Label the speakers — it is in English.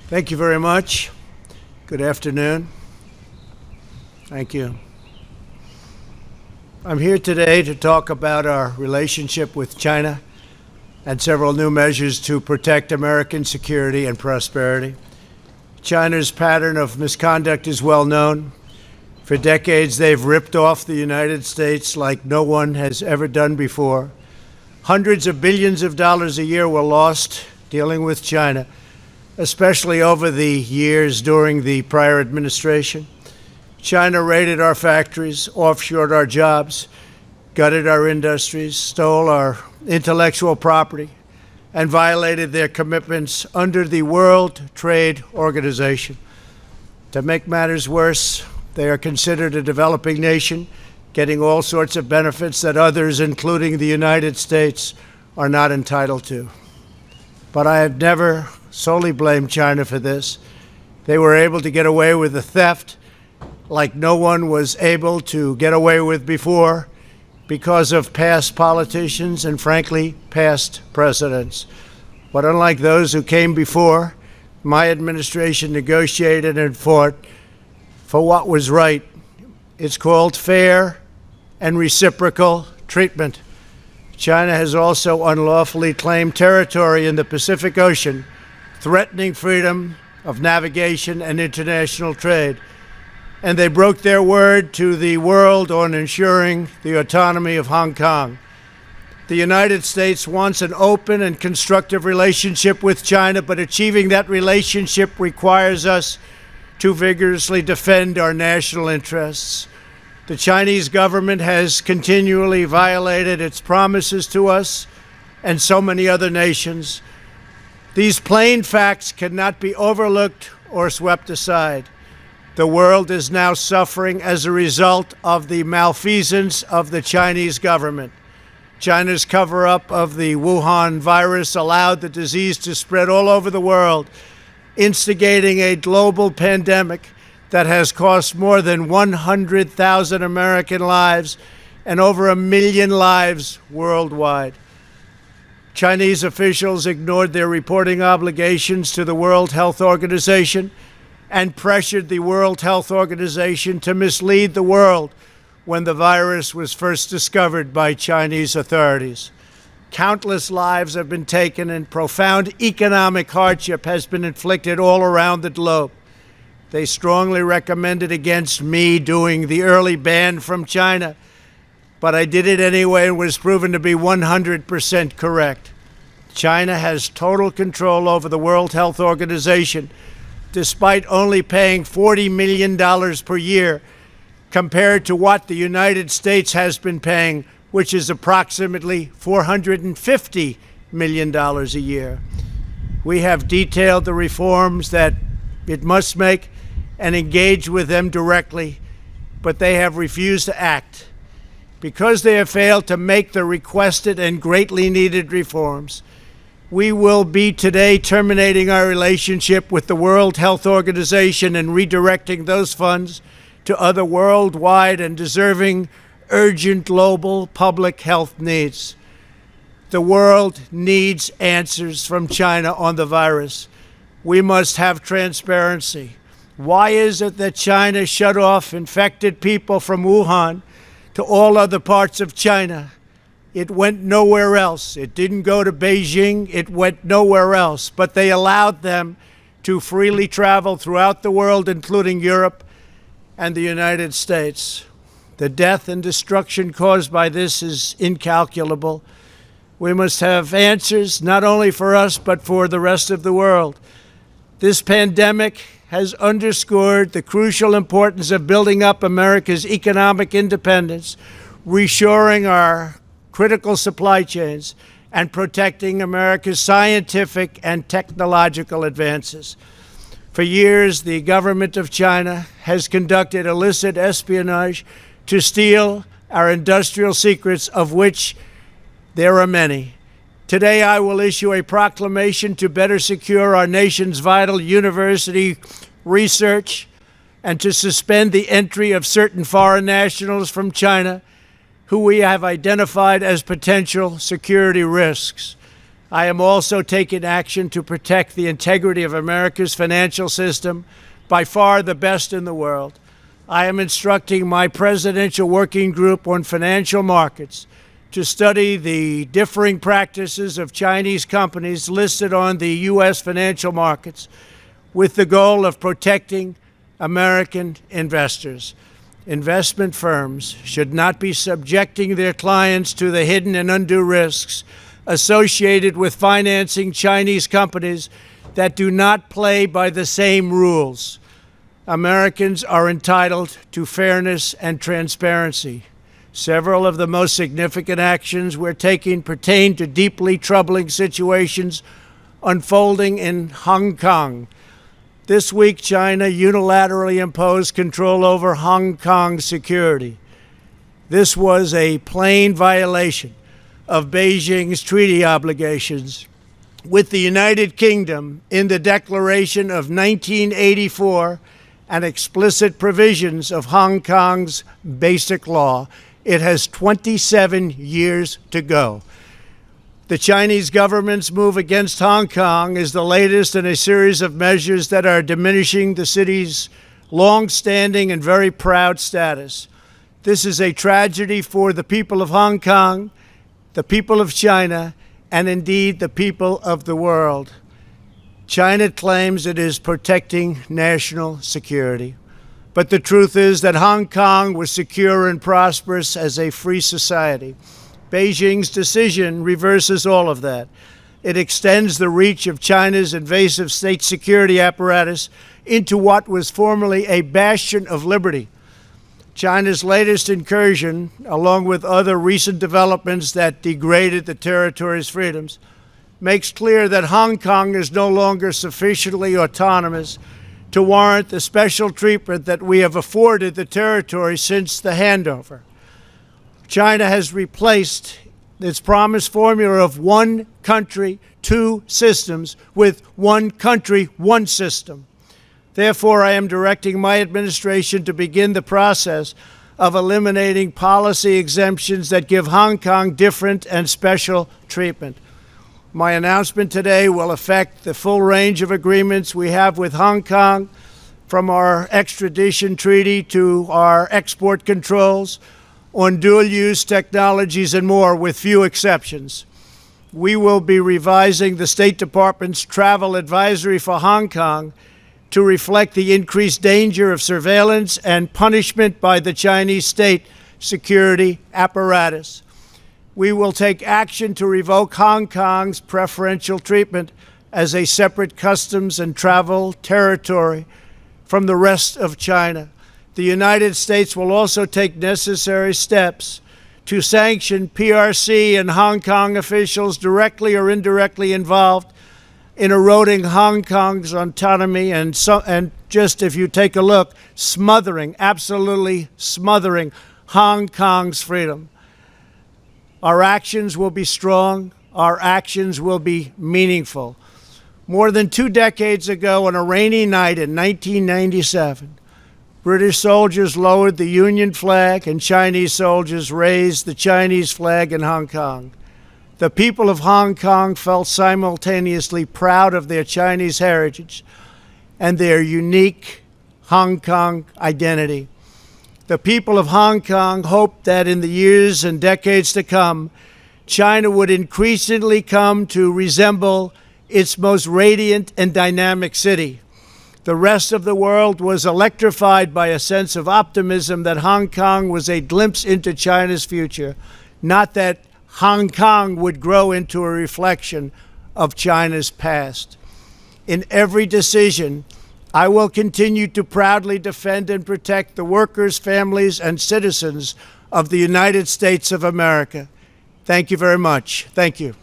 Speaker 1: Thank you very much. Good afternoon. Thank you. I'm here today to talk about our relationship with China and several new measures to protect American security and prosperity. China's pattern of misconduct is well known. For decades, they've ripped off the United States like no one has ever done before. Hundreds of billions of dollars a year were lost dealing with China, especially over the years during the prior administration. China raided our factories, offshored our jobs, gutted our industries, stole our intellectual property, and violated their commitments under the World Trade Organization. To make matters worse, they are considered a developing nation, getting all sorts of benefits that others, including the United States, are not entitled to. But I have never solely blamed China for this. They were able to get away with the theft like no one was able to get away with before because of past politicians and, frankly, past presidents. But unlike those who came before, my administration negotiated and fought for what was right. It's called fair and reciprocal treatment. China has also unlawfully claimed territory in the Pacific Ocean, threatening freedom of navigation and international trade. And they broke their word to the world on ensuring the autonomy of Hong Kong. The United States wants an open and constructive relationship with China, but achieving that relationship requires us to vigorously defend our national interests. The Chinese government has continually violated its promises to us and so many other nations. These plain facts cannot be overlooked or swept aside. The world is now suffering as a result of the malfeasance of the Chinese government. China's cover-up of the Wuhan virus allowed the disease to spread all over the world, instigating a global pandemic that has cost more than 100,000 American lives and over 1 million lives worldwide. Chinese officials ignored their reporting obligations to the World Health Organization and pressured the World Health Organization to mislead the world when the virus was first discovered by Chinese authorities. Countless lives have been taken and profound economic hardship has been inflicted all around the globe. They strongly recommended against me doing the early ban from China, but I did it anyway and was proven to be 100% correct. China has total control over the World Health Organization, despite only paying $40 million per year compared to what the United States has been paying, which is approximately $450 million a year. We have detailed the reforms that it must make and engage with them directly, but they have refused to act. Because they have failed to make the requested and greatly needed reforms, we will be today terminating our relationship with the World Health Organization and redirecting those funds to other worldwide and deserving urgent global public health needs. The world needs answers from China on the virus. We must have transparency. Why is it that China shut off infected people from Wuhan to all other parts of China? It went nowhere else. It didn't go to Beijing. It went nowhere else. But they allowed them to freely travel throughout the world, including Europe and the United States. The death and destruction caused by this is incalculable. We must have answers, not only for us, but for the rest of the world. This pandemic has underscored the crucial importance of building up America's economic independence, reshoring our critical supply chains, and protecting America's scientific and technological advances. For years, the government of China has conducted illicit espionage to steal our industrial secrets, of which there are many. Today, I will issue a proclamation to better secure our nation's vital university research and to suspend the entry of certain foreign nationals from China who we have identified as potential security risks. I am also taking action to protect the integrity of America's financial system, by far the best in the world. I am instructing my Presidential Working Group on Financial Markets to study the differing practices of Chinese companies listed on the U.S. financial markets with the goal of protecting American investors. Investment firms should not be subjecting their clients to the hidden and undue risks associated with financing Chinese companies that do not play by the same rules. Americans are entitled to fairness and transparency. Several of the most significant actions we're taking pertain to deeply troubling situations unfolding in Hong Kong. This week, China unilaterally imposed control over Hong Kong security. This was a plain violation of Beijing's treaty obligations with the United Kingdom in the Declaration of 1984 and explicit provisions of Hong Kong's Basic Law. It has 27 years to go. The Chinese government's move against Hong Kong is the latest in a series of measures that are diminishing the city's long-standing and very proud status. This is a tragedy for the people of Hong Kong, the people of China, and indeed the people of the world. China claims it is protecting national security. But the truth is that Hong Kong was secure and prosperous as a free society. Beijing's decision reverses all of that. It extends the reach of China's invasive state security apparatus into what was formerly a bastion of liberty. China's latest incursion, along with other recent developments that degraded the territory's freedoms, makes clear that Hong Kong is no longer sufficiently autonomous to warrant the special treatment that we have afforded the territory since the handover. China has replaced its promised formula of one country, two systems with one country, one system. Therefore, I am directing my administration to begin the process of eliminating policy exemptions that give Hong Kong different and special treatment. My announcement today will affect the full range of agreements we have with Hong Kong, from our extradition treaty to our export controls on dual-use technologies and more, with few exceptions. We will be revising the State Department's travel advisory for Hong Kong to reflect the increased danger of surveillance and punishment by the Chinese state security apparatus. We will take action to revoke Hong Kong's preferential treatment as a separate customs and travel territory from the rest of China. The United States will also take necessary steps to sanction PRC and Hong Kong officials directly or indirectly involved in eroding Hong Kong's autonomy and just, if you take a look, absolutely smothering Hong Kong's freedom. Our actions will be strong. Our actions will be meaningful. More than 2 decades ago, on a rainy night in 1997, British soldiers lowered the Union flag and Chinese soldiers raised the Chinese flag in Hong Kong. The people of Hong Kong felt simultaneously proud of their Chinese heritage and their unique Hong Kong identity. The people of Hong Kong hoped that in the years and decades to come, China would increasingly come to resemble its most radiant and dynamic city. The rest of the world was electrified by a sense of optimism that Hong Kong was a glimpse into China's future, not that Hong Kong would grow into a reflection of China's past. In every decision, I will continue to proudly defend and protect the workers, families, and citizens of the United States of America. Thank you very much. Thank you.